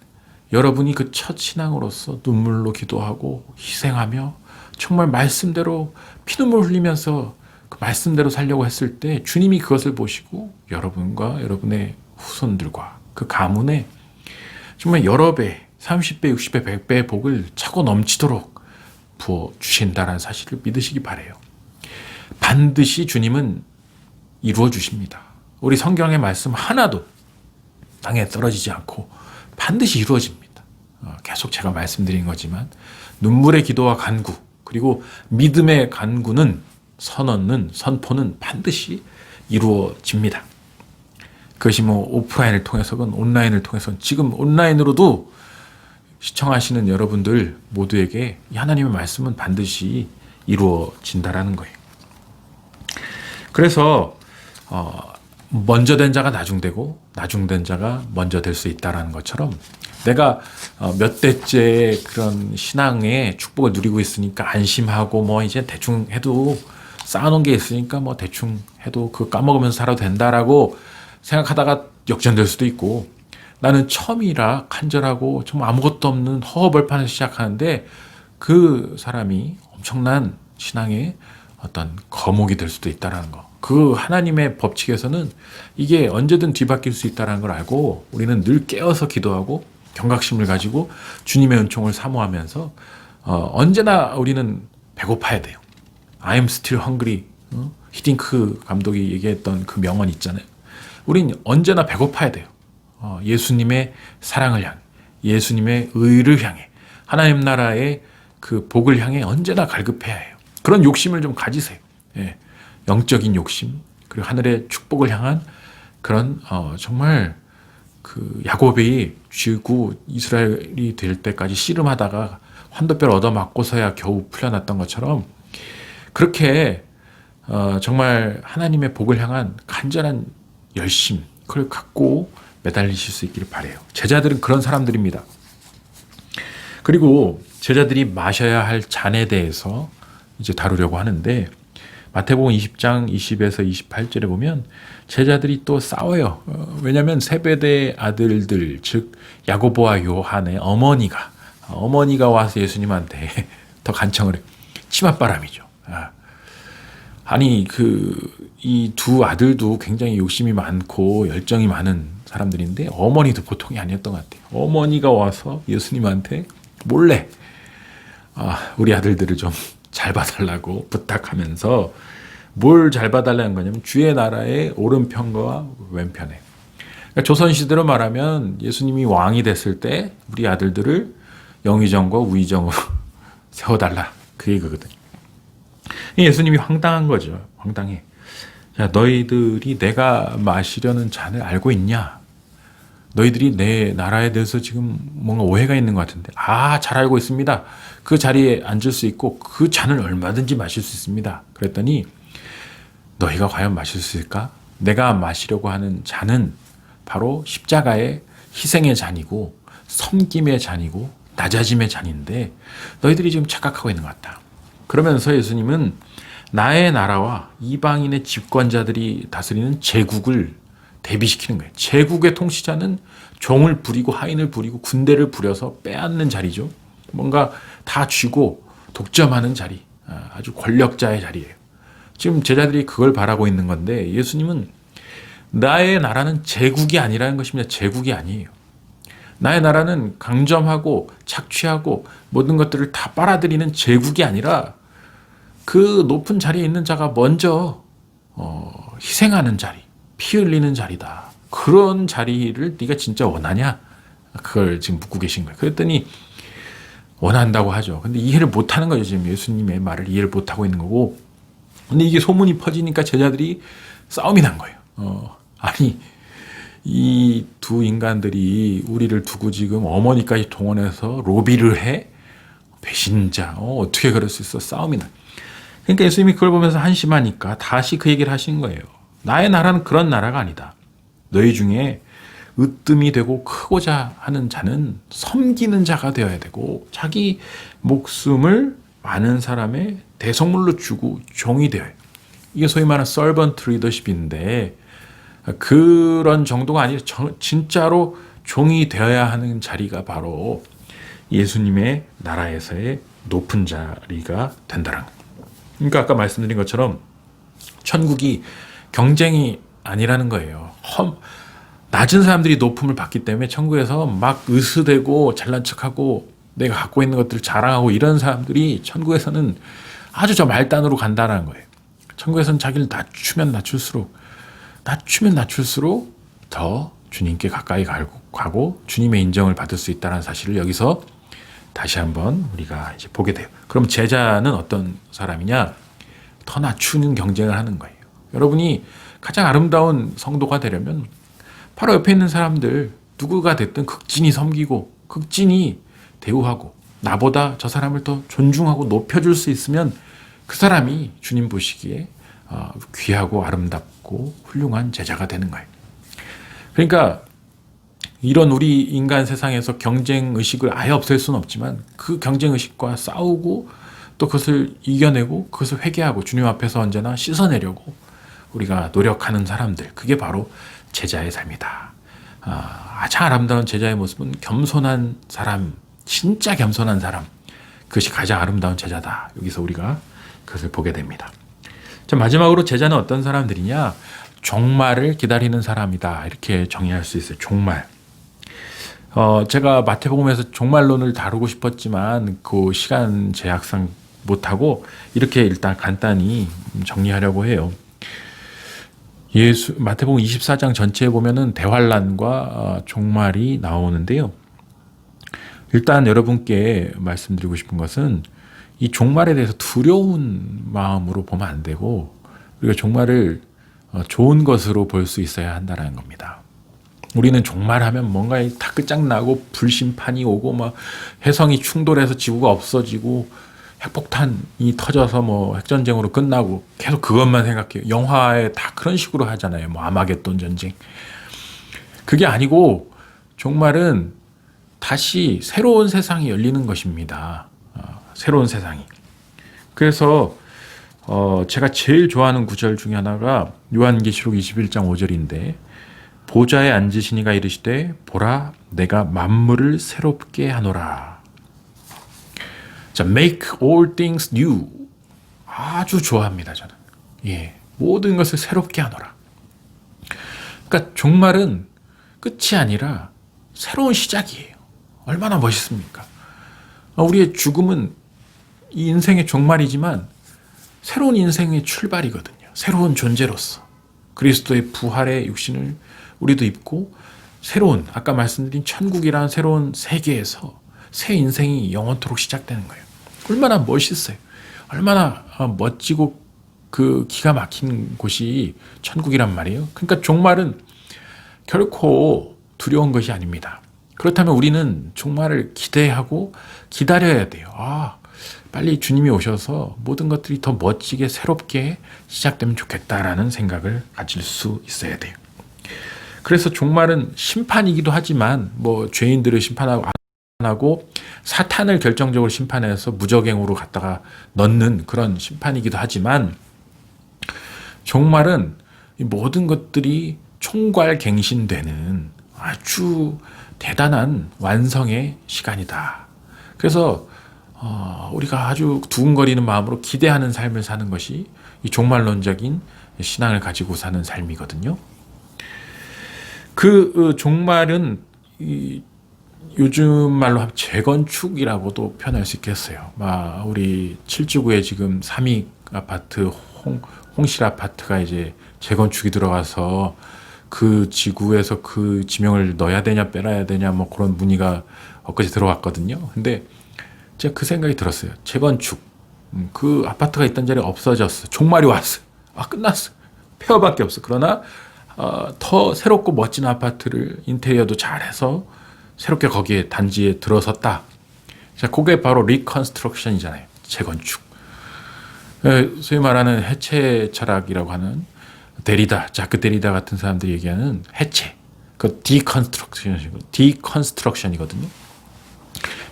여러분이 그 첫 신앙으로서 눈물로 기도하고 희생하며 정말 말씀대로 피눈물 흘리면서 그 말씀대로 살려고 했을 때 주님이 그것을 보시고 여러분과 여러분의 후손들과 그 가문에 정말 여러 배, 30배, 60배, 100배의 복을 차고 넘치도록 부어주신다는 사실을 믿으시기 바라요. 반드시 주님은 이루어 주십니다. 우리 성경의 말씀 하나도 땅에 떨어지지 않고 반드시 이루어집니다. 계속 제가 말씀드린 거지만 눈물의 기도와 간구 그리고 믿음의 간구는 선포는 반드시 이루어집니다. 그것이 오프라인을 통해서건 온라인을 통해서건 지금 온라인으로도 시청하시는 여러분들 모두에게 이 하나님의 말씀은 반드시 이루어진다라는 거예요. 그래서 먼저 된 자가 나중되고 나중된 자가 먼저 될 수 있다는 것처럼 내가 몇 대째 그런 신앙의 축복을 누리고 있으니까 안심하고 이제 대충 해도 쌓아놓은 게 있으니까 대충 해도 그거 까먹으면서 살아도 된다라고 생각하다가 역전될 수도 있고, 나는 처음이라 간절하고 정말 아무것도 없는 허허벌판에서 시작하는데 그 사람이 엄청난 신앙의 어떤 거목이 될 수도 있다는 거. 그 하나님의 법칙에서는 이게 언제든 뒤바뀔 수 있다는 걸 알고 우리는 늘 깨어서 기도하고 경각심을 가지고 주님의 은총을 사모하면서 언제나 우리는 배고파야 돼요. I'm still hungry. 히딩크 감독이 얘기했던 그 명언 있잖아요. 우린 언제나 배고파야 돼요. 예수님의 사랑을 향해, 예수님의 의를 향해, 하나님 나라의 그 복을 향해 언제나 갈급해야 해요. 그런 욕심을 좀 가지세요. 예. 영적인 욕심, 그리고 하늘의 축복을 향한 그런 정말 그 야곱이 쥐고 이스라엘이 될 때까지 씨름하다가 환도뼈를 얻어맞고서야 겨우 풀려났던 것처럼 그렇게 정말 하나님의 복을 향한 간절한 열심, 그걸 갖고 매달리실 수 있기를 바라요. 제자들은 그런 사람들입니다. 그리고 제자들이 마셔야 할 잔에 대해서 이제 다루려고 하는데 마태복음 20장 20에서 28절에 보면 제자들이 또 싸워요. 왜냐하면 세베대의 아들들, 즉 야고보와 요한의 어머니가 와서 예수님한테 더 간청을 해요. 치맛바람이죠. 아니 이 두 아들도 굉장히 욕심이 많고 열정이 많은 사람들인데 어머니도 보통이 아니었던 것 같아요. 어머니가 와서 예수님한테 몰래 우리 아들들을 좀 잘 봐달라고 부탁하면서 뭘 잘 봐달라는 거냐면 주의 나라의 오른편과 왼편에. 그러니까 조선시대로 말하면 예수님이 왕이 됐을 때 우리 아들들을 영의정과 우의정으로 세워달라. 그 얘기거든요. 예수님이 황당한 거죠. 황당해. 야, 너희들이 내가 마시려는 잔을 알고 있냐? 너희들이 내 나라에 대해서 지금 뭔가 오해가 있는 것 같은데. 잘 알고 있습니다. 그 자리에 앉을 수 있고 그 잔을 얼마든지 마실 수 있습니다. 그랬더니 너희가 과연 마실 수 있을까? 내가 마시려고 하는 잔은 바로 십자가의 희생의 잔이고 섬김의 잔이고 낮아짐의 잔인데 너희들이 지금 착각하고 있는 것 같다. 그러면서 예수님은 나의 나라와 이방인의 집권자들이 다스리는 제국을 대비시키는 거예요. 제국의 통치자는 종을 부리고 하인을 부리고 군대를 부려서 빼앗는 자리죠. 뭔가 다 쥐고 독점하는 자리, 아주 권력자의 자리예요. 지금 제자들이 그걸 바라고 있는 건데 예수님은 나의 나라는 제국이 아니라는 것입니다. 제국이 아니에요. 나의 나라는 강점하고 착취하고 모든 것들을 다 빨아들이는 제국이 아니라 그 높은 자리에 있는 자가 먼저 희생하는 자리, 피 흘리는 자리다. 그런 자리를 네가 진짜 원하냐? 그걸 지금 묻고 계신 거예요. 그랬더니 원한다고 하죠. 근데 이해를 못하는 거죠. 지금 예수님의 말을 이해를 못하고 있는 거고. 근데 이게 소문이 퍼지니까 제자들이 싸움이 난 거예요. 아니 이 두 인간들이 우리를 두고 지금 어머니까지 동원해서 로비를 해? 배신자. 어떻게 그럴 수 있어? 싸움이 나. 그러니까 예수님이 그걸 보면서 한심하니까 다시 그 얘기를 하신 거예요. 나의 나라는 그런 나라가 아니다. 너희 중에 으뜸이 되고 크고자 하는 자는 섬기는 자가 되어야 되고 자기 목숨을 많은 사람의 대성물로 주고 종이 되어야 해요. 이게 소위 말하는 servant leadership인데 그런 정도가 아니라 진짜로 종이 되어야 하는 자리가 바로 예수님의 나라에서의 높은 자리가 된다는 거예요. 그러니까 아까 말씀드린 것처럼 천국이 경쟁이 아니라는 거예요. 낮은 사람들이 높음을 받기 때문에 천국에서 막 으스대고 잘난 척하고 내가 갖고 있는 것들을 자랑하고 이런 사람들이 천국에서는 아주 저 말단으로 간다는 거예요. 천국에서는 자기를 낮추면 낮출수록 더 주님께 가까이 가고 주님의 인정을 받을 수 있다는 사실을 여기서 다시 한번 우리가 이제 보게 돼요. 그럼 제자는 어떤 사람이냐? 더 낮추는 경쟁을 하는 거예요. 여러분이 가장 아름다운 성도가 되려면 바로 옆에 있는 사람들 누구가 됐든 극진히 섬기고 극진히 대우하고 나보다 저 사람을 더 존중하고 높여줄 수 있으면 그 사람이 주님 보시기에 귀하고 아름답고 훌륭한 제자가 되는 거예요. 그러니까 이런 우리 인간 세상에서 경쟁의식을 아예 없앨 수는 없지만 그 경쟁의식과 싸우고 또 그것을 이겨내고 그것을 회개하고 주님 앞에서 언제나 씻어내려고 우리가 노력하는 사람들, 그게 바로 제자의 삶이다. 가장 아름다운 제자의 모습은 겸손한 사람, 진짜 겸손한 사람, 그것이 가장 아름다운 제자다. 여기서 우리가 그것을 보게 됩니다. 자, 마지막으로 제자는 어떤 사람들이냐? 종말을 기다리는 사람이다. 이렇게 정의할 수 있어요. 종말. 제가 마태복음에서 종말론을 다루고 싶었지만 그 시간 제약상 못하고 이렇게 일단 간단히 정리하려고 해요. 마태복음 24장 전체에 보면은 대환란과 종말이 나오는데요. 일단 여러분께 말씀드리고 싶은 것은 이 종말에 대해서 두려운 마음으로 보면 안 되고 우리가 종말을 좋은 것으로 볼 수 있어야 한다는 겁니다. 우리는 종말하면 뭔가 다 끝장나고 불심판이 오고 막 혜성이 충돌해서 지구가 없어지고 핵폭탄이 터져서 뭐 핵전쟁으로 끝나고 계속 그것만 생각해요. 영화에 다 그런 식으로 하잖아요. 뭐 아마겟돈 전쟁. 그게 아니고 종말은 다시 새로운 세상이 열리는 것입니다. 새로운 세상이. 그래서 제가 제일 좋아하는 구절 중에 하나가 요한계시록 21장 5절인데 보좌에 앉으시니가 이르시되 보라 내가 만물을 새롭게 하노라. 자, make all things new. 아주 좋아합니다, 저는. 예. 모든 것을 새롭게 하노라. 그러니까 종말은 끝이 아니라 새로운 시작이에요. 얼마나 멋있습니까? 우리의 죽음은 이 인생의 종말이지만 새로운 인생의 출발이거든요. 새로운 존재로서. 그리스도의 부활의 육신을 우리도 입고 새로운, 아까 말씀드린 천국이라는 새로운 세계에서 새 인생이 영원토록 시작되는 거예요. 얼마나 멋있어요. 얼마나 멋지고 그 기가 막힌 곳이 천국이란 말이에요. 그러니까 종말은 결코 두려운 것이 아닙니다. 그렇다면 우리는 종말을 기대하고 기다려야 돼요. 빨리 주님이 오셔서 모든 것들이 더 멋지게 새롭게 시작되면 좋겠다라는 생각을 가질 수 있어야 돼요. 그래서 종말은 심판이기도 하지만 뭐 죄인들을 심판하고 안 하고 사탄을 결정적으로 심판해서 무적행으로 갖다가 넣는 그런 심판이기도 하지만 종말은 이 모든 것들이 총괄갱신되는 아주 대단한 완성의 시간이다. 그래서 우리가 아주 두근거리는 마음으로 기대하는 삶을 사는 것이 이 종말론적인 신앙을 가지고 사는 삶이거든요. 그 종말은 요즘 말로 하면 재건축이라고도 표현할 수 있겠어요. 우리 7지구에 지금 삼익 아파트, 홍실 아파트가 이제 재건축이 들어가서 그 지구에서 그 지명을 넣어야 되냐 빼놔야 되냐 뭐 그런 문의가 엊그제 들어왔거든요. 근데 제가 그 생각이 들었어요. 재건축. 그 아파트가 있던 자리가 없어졌어. 종말이 왔어. 끝났어. 폐허밖에 없어. 그러나 더 새롭고 멋진 아파트를 인테리어도 잘해서 새롭게 거기에 단지에 들어섰다. 자, 그게 바로 리컨스트럭션이잖아요. 재건축. 소위 말하는 해체 철학이라고 하는 자크 데리다 같은 사람들이 얘기하는 해체. 그 디컨스트럭션이거든요.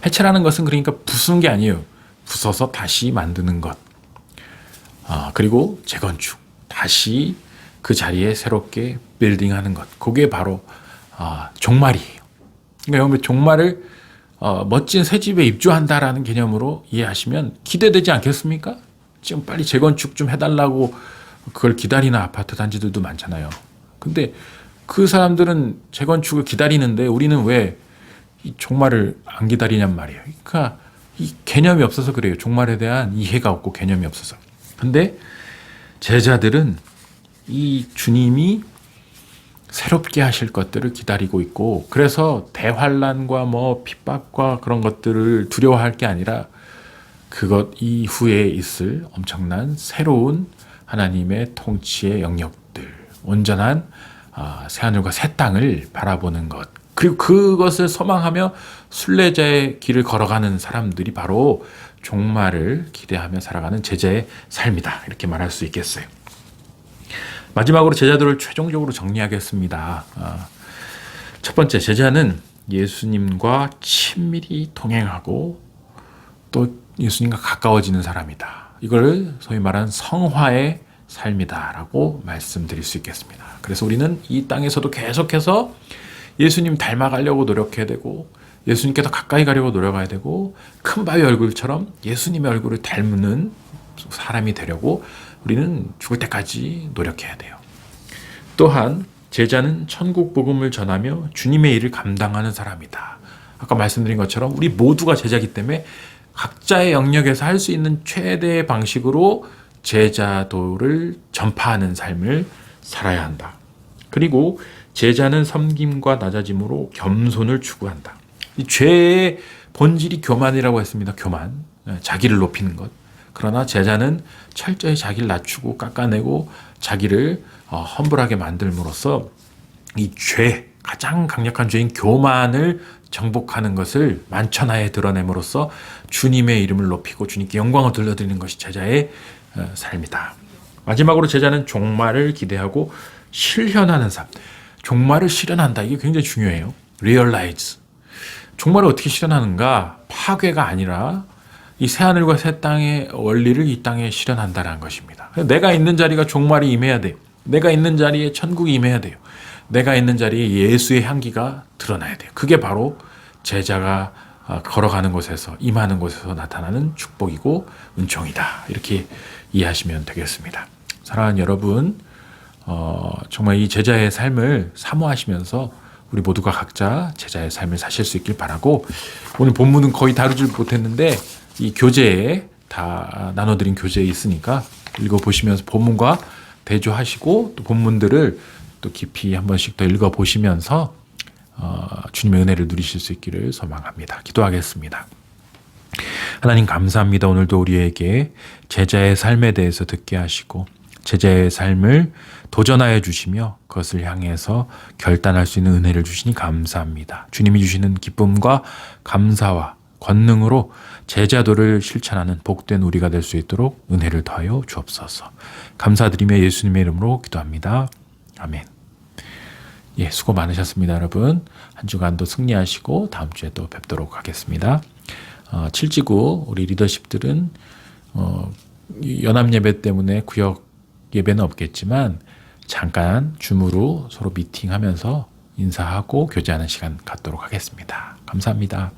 해체라는 것은 그러니까 부수는 게 아니에요. 부숴서 다시 만드는 것. 그리고 재건축. 다시 그 자리에 새롭게 빌딩하는 것. 그게 바로 종말이에요. 그러니까 여러분 종말을 멋진 새 집에 입주한다라는 개념으로 이해하시면 기대되지 않겠습니까? 지금 빨리 재건축 좀 해달라고 그걸 기다리는 아파트 단지들도 많잖아요. 근데 그 사람들은 재건축을 기다리는데 우리는 왜 이 종말을 안 기다리냔 말이에요. 그러니까 이 개념이 없어서 그래요. 종말에 대한 이해가 없고 개념이 없어서. 근데 제자들은 이 주님이 새롭게 하실 것들을 기다리고 있고, 그래서 대환란과 뭐 핍박과 그런 것들을 두려워할 게 아니라 그것 이후에 있을 엄청난 새로운 하나님의 통치의 영역들, 온전한 새하늘과 새 땅을 바라보는 것, 그리고 그것을 소망하며 순례자의 길을 걸어가는 사람들이 바로 종말을 기대하며 살아가는 제자의 삶이다, 이렇게 말할 수 있겠어요. 마지막으로 제자들을 최종적으로 정리하겠습니다. 첫 번째, 제자는 예수님과 친밀히 동행하고 또 예수님과 가까워지는 사람이다. 이걸 소위 말하는 성화의 삶이다라고 말씀드릴 수 있겠습니다. 그래서 우리는 이 땅에서도 계속해서 예수님 닮아가려고 노력해야 되고, 예수님께 더 가까이 가려고 노력해야 되고, 큰 바위 얼굴처럼 예수님의 얼굴을 닮는 사람이 되려고 우리는 죽을 때까지 노력해야 돼요. 또한 제자는 천국 복음을 전하며 주님의 일을 감당하는 사람이다. 아까 말씀드린 것처럼 우리 모두가 제자이기 때문에 각자의 영역에서 할 수 있는 최대의 방식으로 제자도를 전파하는 삶을 살아야 한다. 그리고 제자는 섬김과 낮아짐으로 겸손을 추구한다. 이 죄의 본질이 교만이라고 했습니다. 교만, 자기를 높이는 것. 그러나 제자는 철저히 자기를 낮추고 깎아내고 자기를 험불하게 만들므로써 이 죄, 가장 강력한 죄인 교만을 정복하는 것을 만천하에 드러냄으로써 주님의 이름을 높이고 주님께 영광을 돌려드리는 것이 제자의 삶이다. 마지막으로 제자는 종말을 기대하고 실현하는 삶. 종말을 실현한다. 이게 굉장히 중요해요. realize. 종말을 어떻게 실현하는가? 파괴가 아니라 이 새하늘과 새 땅의 원리를 이 땅에 실현한다는 것입니다. 내가 있는 자리가 종말이 임해야 돼요. 내가 있는 자리에 천국이 임해야 돼요. 내가 있는 자리에 예수의 향기가 드러나야 돼요. 그게 바로 제자가 걸어가는 곳에서, 임하는 곳에서 나타나는 축복이고 은총이다. 이렇게 이해하시면 되겠습니다. 사랑하는 여러분, 정말 이 제자의 삶을 사모하시면서 우리 모두가 각자 제자의 삶을 사실 수 있길 바라고, 오늘 본문은 거의 다루질 못했는데 이 교재에 다 나눠드린 교재에 있으니까 읽어보시면서 본문과 대조하시고 또 본문들을 또 깊이 한 번씩 더 읽어보시면서 주님의 은혜를 누리실 수 있기를 소망합니다. 기도하겠습니다. 하나님 감사합니다. 오늘도 우리에게 제자의 삶에 대해서 듣게 하시고 제자의 삶을 도전하여 주시며 그것을 향해서 결단할 수 있는 은혜를 주시니 감사합니다. 주님이 주시는 기쁨과 감사와 권능으로 제자도를 실천하는 복된 우리가 될 수 있도록 은혜를 더하여 주옵소서. 감사드리며 예수님의 이름으로 기도합니다. 아멘. 예, 수고 많으셨습니다, 여러분. 한 주간도 승리하시고 다음 주에 또 뵙도록 하겠습니다. 7지구 우리 리더십들은 연합 예배 때문에 구역 예배는 없겠지만 잠깐 줌으로 서로 미팅하면서 인사하고 교제하는 시간 갖도록 하겠습니다. 감사합니다.